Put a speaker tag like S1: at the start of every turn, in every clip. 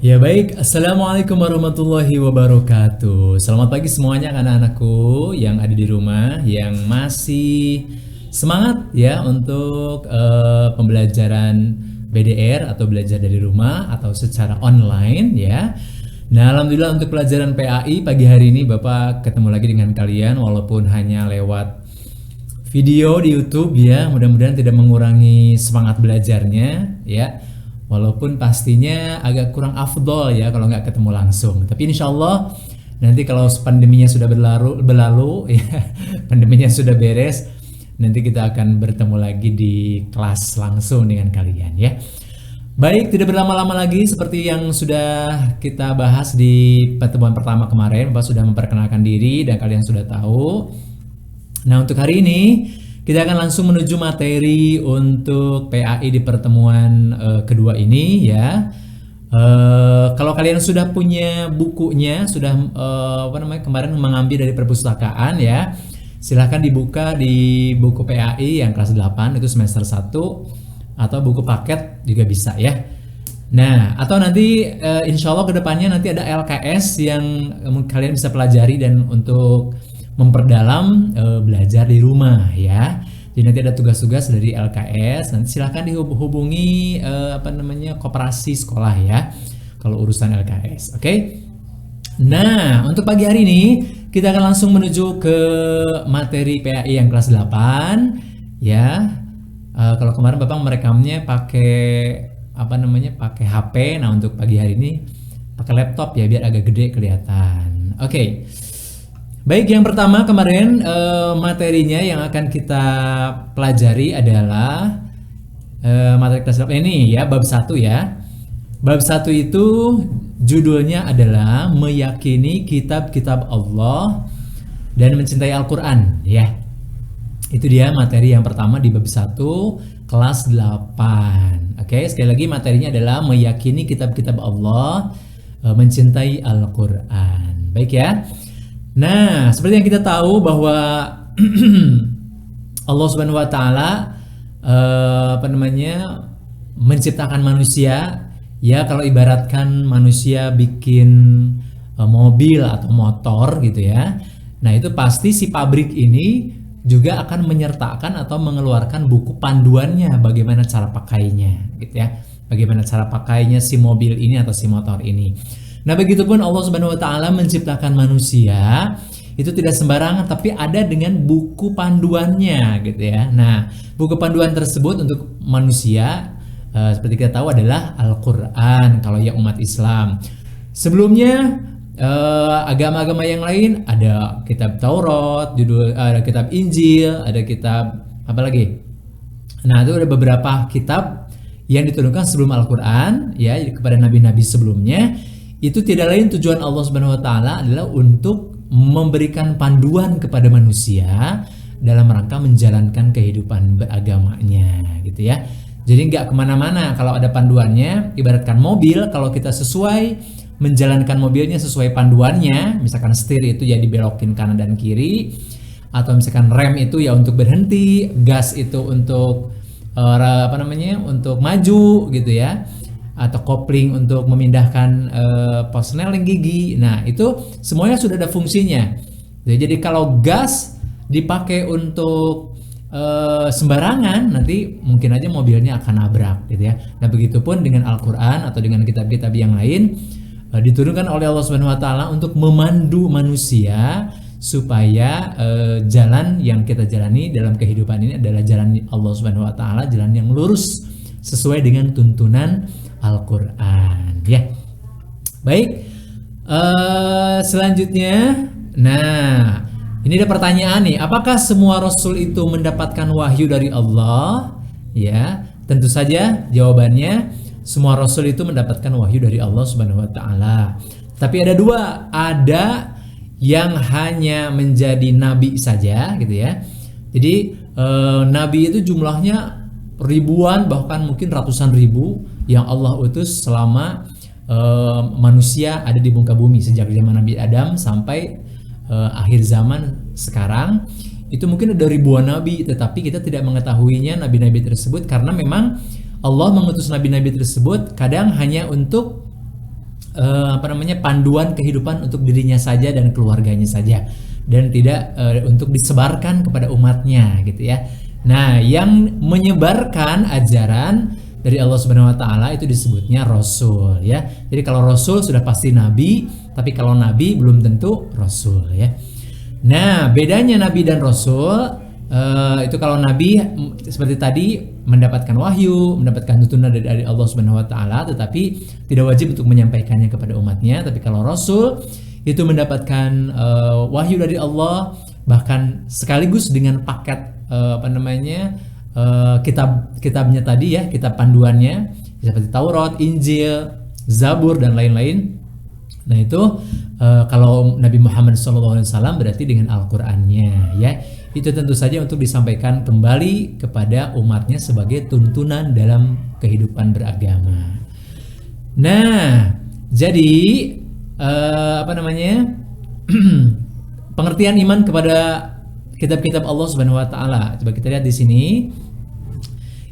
S1: Ya baik, Assalamualaikum warahmatullahi wabarakatuh. Selamat pagi semuanya anak-anakku yang ada di rumah, yang masih semangat ya untuk pembelajaran BDR atau belajar dari rumah atau secara online ya. Nah, alhamdulillah untuk pelajaran PAI pagi hari ini Bapak ketemu lagi dengan kalian walaupun hanya lewat video di YouTube ya. Mudah-mudahan tidak mengurangi semangat belajarnya ya. Walaupun pastinya agak kurang afdol ya kalau nggak ketemu langsung. Tapi insya Allah nanti kalau pandeminya sudah berlalu ya, pandeminya sudah beres, nanti kita akan bertemu lagi di kelas langsung dengan kalian ya. Baik, tidak berlama-lama lagi seperti yang sudah kita bahas di pertemuan pertama kemarin, Bapak sudah memperkenalkan diri dan kalian sudah tahu. Nah, untuk hari ini kita akan langsung menuju materi untuk PAI di pertemuan kedua ini ya. Kalau kalian sudah punya bukunya, sudah kemarin mengambil dari perpustakaan ya, silahkan dibuka di buku PAI yang kelas 8 itu semester 1 atau buku paket juga bisa ya. Nah, atau nanti insya Allah kedepannya nanti ada LKS yang kalian bisa pelajari dan untuk memperdalam belajar di rumah ya. Jadi nanti ada tugas-tugas dari LKS. Nanti silahkan dihubungi koperasi sekolah ya kalau urusan LKS. Oke. Nah, untuk pagi hari ini kita akan langsung menuju ke materi PAI yang kelas 8 ya. Kalau kemarin Bapak merekamnya pakai pakai HP. Nah, untuk pagi hari ini pakai laptop ya biar agak gede kelihatan. Oke. Baik, yang pertama kemarin materinya yang akan kita pelajari adalah materi kelas 8 ini ya, bab 1 ya. Bab 1 itu judulnya adalah meyakini kitab-kitab Allah dan mencintai Al-Quran ya. Itu dia materi yang pertama di bab 1 kelas 8. Oke, sekali lagi materinya adalah meyakini kitab-kitab Allah, mencintai Al-Quran. Baik ya. Nah, seperti yang kita tahu bahwa Allah Subhanahu wa taala menciptakan manusia ya, kalau ibaratkan manusia bikin mobil atau motor gitu ya. Nah, itu pasti si pabrik ini juga akan menyertakan atau mengeluarkan buku panduannya bagaimana cara pakainya gitu ya. Bagaimana cara pakainya si mobil ini atau si motor ini. Nah, begitupun Allah Subhanahu wa taala menciptakan manusia itu tidak sembarangan tapi ada dengan buku panduannya gitu ya. Nah, buku panduan tersebut untuk manusia seperti kita tahu adalah Al-Qur'an kalau ya umat Islam. Sebelumnya agama-agama yang lain ada kitab Taurat, ada kitab Injil, ada kitab apa lagi? Nah, itu ada beberapa kitab yang diturunkan sebelum Al-Qur'an ya kepada nabi-nabi sebelumnya. Itu tidak lain tujuan Allah Subhanahu wa taala adalah untuk memberikan panduan kepada manusia dalam rangka menjalankan kehidupan beragamanya gitu ya. Jadi nggak kemana-mana kalau ada panduannya. Ibaratkan mobil, kalau kita sesuai menjalankan mobilnya sesuai panduannya, misalkan setir itu ya dibelokin kanan dan kiri, atau misalkan rem itu ya untuk berhenti, gas itu untuk untuk maju gitu ya, atau kopling untuk memindahkan persneling gigi. Nah, itu semuanya sudah ada fungsinya. Jadi kalau gas dipakai untuk sembarangan, nanti mungkin aja mobilnya akan nabrak gitu ya. Nah, begitupun dengan Al-Qur'an atau dengan kitab-kitab yang lain diturunkan oleh Allah Subhanahu wa taala untuk memandu manusia supaya jalan yang kita jalani dalam kehidupan ini adalah jalan Allah Subhanahu wa taala, jalan yang lurus sesuai dengan tuntunan Al-Quran ya. Baik, selanjutnya, nah ini ada pertanyaan nih, apakah semua Rasul itu mendapatkan wahyu dari Allah? Ya, tentu saja jawabannya semua Rasul itu mendapatkan wahyu dari Allah Subhanahu wa taala. Tapi ada dua, ada yang hanya menjadi nabi saja gitu ya. Jadi nabi itu jumlahnya ribuan bahkan mungkin ratusan ribu yang Allah utus selama manusia ada di muka bumi sejak zaman Nabi Adam sampai akhir zaman sekarang. Itu mungkin ada ribuan nabi, tetapi kita tidak mengetahuinya nabi-nabi tersebut karena memang Allah mengutus nabi-nabi tersebut kadang hanya untuk panduan kehidupan untuk dirinya saja dan keluarganya saja, dan tidak untuk disebarkan kepada umatnya gitu ya. Nah, yang menyebarkan ajaran dari Allah Subhanahu wa taala itu disebutnya rasul ya. Jadi kalau rasul sudah pasti nabi, tapi kalau nabi belum tentu rasul ya. Nah, bedanya nabi dan rasul itu kalau nabi seperti tadi mendapatkan wahyu, mendapatkan tuntunan dari Allah Subhanahu wa taala, tetapi tidak wajib untuk menyampaikannya kepada umatnya. Tapi kalau rasul itu mendapatkan wahyu dari Allah, bahkan sekaligus dengan paket kitabnya tadi ya, kitab panduannya seperti Taurat, Injil, Zabur dan lain-lain. Nah itu kalau Nabi Muhammad SAW berarti dengan Al-Qur'annya ya. Itu tentu saja untuk disampaikan kembali kepada umatnya sebagai tuntunan dalam kehidupan beragama. Nah, jadi pengertian iman kepada kitab-kitab Allah Subhanahu wa taala. Coba kita lihat di sini.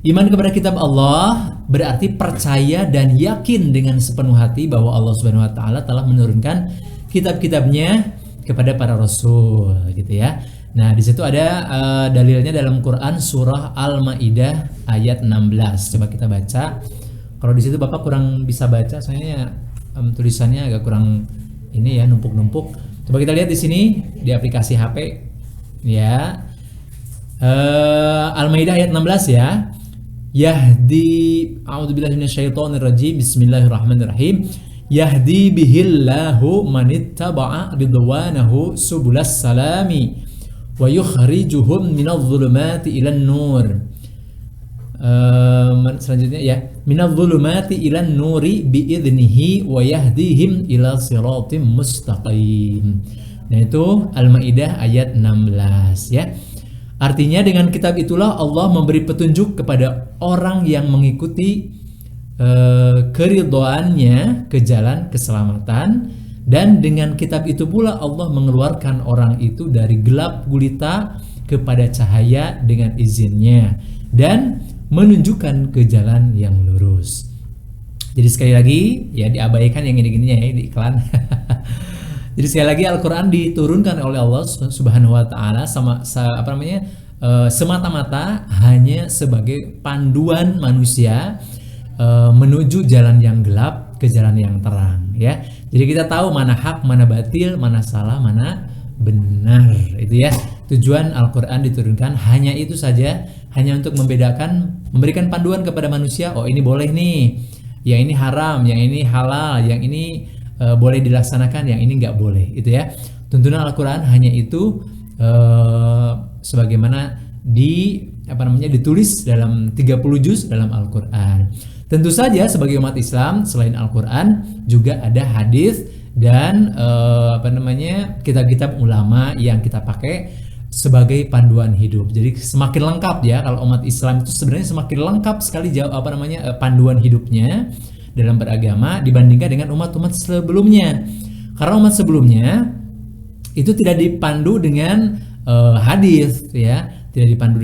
S1: Iman kepada kitab Allah berarti percaya dan yakin dengan sepenuh hati bahwa Allah Subhanahu wa taala telah menurunkan kitab-kitabnya kepada para rasul gitu ya. Nah, di situ ada dalilnya dalam Quran surah Al-Maidah ayat 16. Coba kita baca. Kalau di situ Bapak kurang bisa baca, soalnya tulisannya agak kurang ini ya, numpuk-numpuk. Coba kita lihat di sini di aplikasi HP ya. Al-Maidah ayat 16 ya. Yahdi a'udzubillahi minasyaitonirrajim. Bismillahirrahmanirrahim. Yahdi bihillahu manittaba'a ridwanahu subulas salami wa yukhrijuhum minadh-dhulumati ilan nur. Selanjutnya ya, minadh-dhulumati ilan nuri biidnihi wa yahdihim ila siratim mustaqim. Nah itu Al-Maidah ayat 16 ya. Artinya dengan kitab itulah Allah memberi petunjuk kepada orang yang mengikuti keridhoannya ke jalan keselamatan, dan dengan kitab itu pula Allah mengeluarkan orang itu dari gelap gulita kepada cahaya dengan izinnya dan menunjukkan ke jalan yang lurus. Jadi sekali lagi ya, diabaikan yang gini-gini ya di iklan. Jadi sekali lagi Al-Quran diturunkan oleh Allah Subhanahu wa taala semata-mata hanya sebagai panduan manusia menuju jalan yang gelap ke jalan yang terang ya. Jadi kita tahu mana hak, mana batil, mana salah, mana benar. Itu ya. Tujuan Al-Quran diturunkan hanya itu saja, hanya untuk membedakan, memberikan panduan kepada manusia. Oh, ini boleh nih, yang ini haram, yang ini halal, yang ini boleh dilaksanakan, yang ini nggak boleh, itu ya. Tuntunan Al-Quran hanya itu, sebagaimana ditulis dalam 30 juz dalam Al-Quran. Tentu saja sebagai umat Islam selain Al-Quran juga ada hadis dan kitab-kitab ulama yang kita pakai sebagai panduan hidup. Jadi semakin lengkap ya, kalau umat Islam itu sebenarnya semakin lengkap sekali panduan hidupnya dalam beragama dibandingkan dengan umat-umat sebelumnya. Karena umat sebelumnya itu tidak dipandu dengan hadis ya, tidak dipandu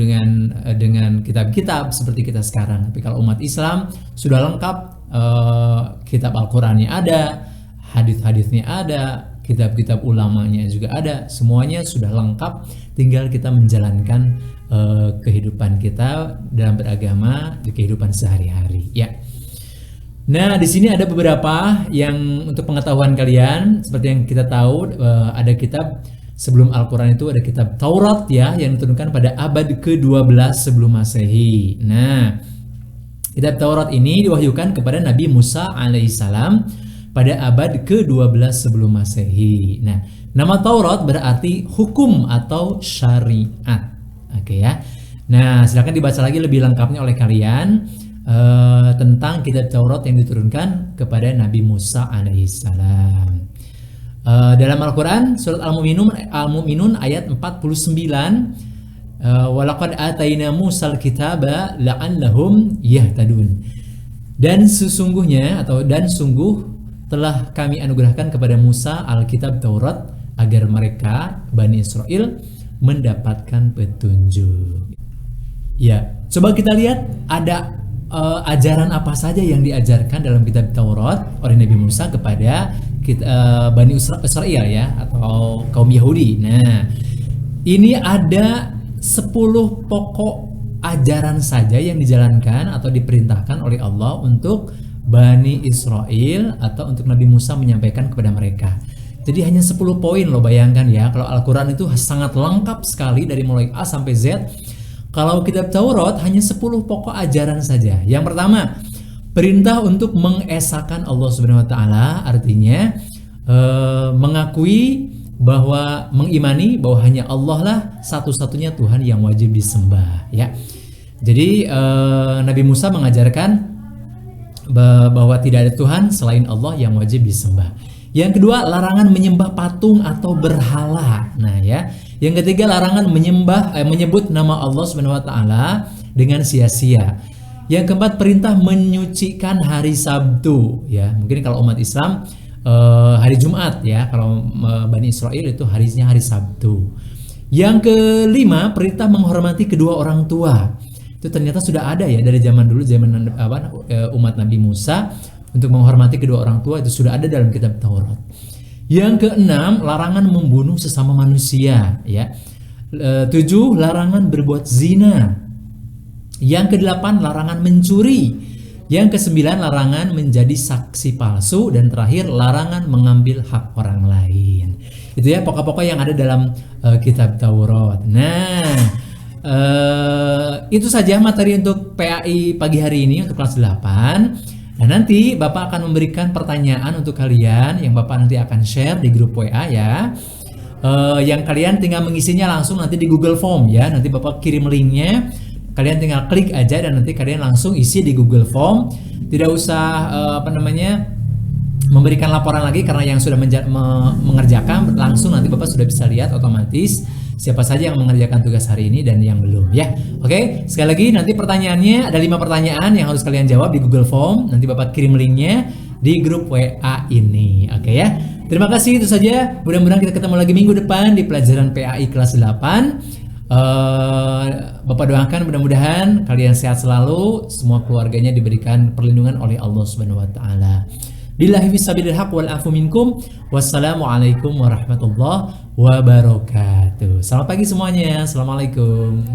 S1: dengan kitab-kitab seperti kita sekarang. Tapi kalau umat Islam sudah lengkap, kitab Al-Qur'annya ada, hadis-hadisnya ada, kitab-kitab ulamanya juga ada, semuanya sudah lengkap, tinggal kita menjalankan kehidupan kita dalam beragama di kehidupan sehari-hari ya. Nah, di sini ada beberapa yang untuk pengetahuan kalian. Seperti yang kita tahu, ada kitab sebelum Al-Quran itu ada kitab Taurat ya, yang diturunkan pada abad ke-12 sebelum Masehi. Nah, kitab Taurat ini diwahyukan kepada Nabi Musa alaihissalam pada abad ke-12 sebelum Masehi. Nah, nama Taurat berarti hukum atau syariat. Oke ya. Nah, silakan dibaca lagi lebih lengkapnya oleh kalian tentang kitab Taurat yang diturunkan kepada Nabi Musa alaihissalam. Dalam Al-Quran surat Al-Mu'minun ayat 49, walaqad ataina Musal kitaba la'allahum yahtadun. Dan sungguh telah kami anugerahkan kepada Musa Alkitab Taurat agar mereka Bani Israel mendapatkan petunjuk. Ya, coba kita lihat ada ajaran apa saja yang diajarkan dalam kitab Taurat oleh Nabi Musa kepada Bani Israel ya, atau kaum Yahudi. Nah, ini ada 10 pokok ajaran saja yang dijalankan atau diperintahkan oleh Allah untuk Bani Israel atau untuk Nabi Musa menyampaikan kepada mereka. Jadi hanya 10 poin loh, bayangkan ya, kalau Al-Quran itu sangat lengkap sekali dari mulai A sampai Z. Kalau kitab Taurat hanya 10 pokok ajaran saja. Yang pertama, perintah untuk mengesahkan Allah Subhanahu wa taala, artinya mengakui bahwa mengimani bahwa hanya Allah lah satu-satunya Tuhan yang wajib disembah ya. Jadi Nabi Musa mengajarkan bahwa tidak ada Tuhan selain Allah yang wajib disembah. Yang kedua, larangan menyembah patung atau berhala. Nah ya, yang ketiga, larangan menyebut nama Allah Subhanahu wa taala dengan sia-sia. Yang keempat, perintah menyucikan hari Sabtu ya. Mungkin kalau umat Islam hari Jumat ya, kalau Bani Israel itu harinya hari Sabtu. Yang kelima, perintah menghormati kedua orang tua. Itu ternyata sudah ada ya dari zaman dulu, zaman umat Nabi Musa, untuk menghormati kedua orang tua itu sudah ada dalam kitab Taurat. Yang keenam, larangan membunuh sesama manusia ya. 7, larangan berbuat zina. Yang kedelapan, larangan mencuri. Yang kesembilan, larangan menjadi saksi palsu. Dan terakhir, larangan mengambil hak orang lain. Itu ya pokok-pokok yang ada dalam kitab Taurat. Nah, itu saja materi untuk PAI pagi hari ini untuk kelas 8. Nah, nanti Bapak akan memberikan pertanyaan untuk kalian yang Bapak nanti akan share di grup WA ya. Yang kalian tinggal mengisinya langsung nanti di Google Form ya. Nanti Bapak kirim linknya. Kalian tinggal klik aja dan nanti kalian langsung isi di Google Form. Tidak usah memberikan laporan lagi, karena yang sudah mengerjakan langsung nanti Bapak sudah bisa lihat otomatis siapa saja yang mengerjakan tugas hari ini dan yang belum ya. Oke, sekali lagi nanti pertanyaannya ada 5 pertanyaan yang harus kalian jawab di Google Form. Nanti Bapak kirim linknya di grup WA ini. Oke ya. Terima kasih, itu saja. Mudah-mudahan kita ketemu lagi minggu depan di pelajaran PAI kelas 8. Bapak doakan mudah-mudahan kalian sehat selalu, semua keluarganya diberikan perlindungan oleh Allah Subhanahu wa taala. Billahi fisabilil haq wal afu minkum. Wassalamualaikum warahmatullahi wabarakatuh. Selamat pagi semuanya. Assalamualaikum.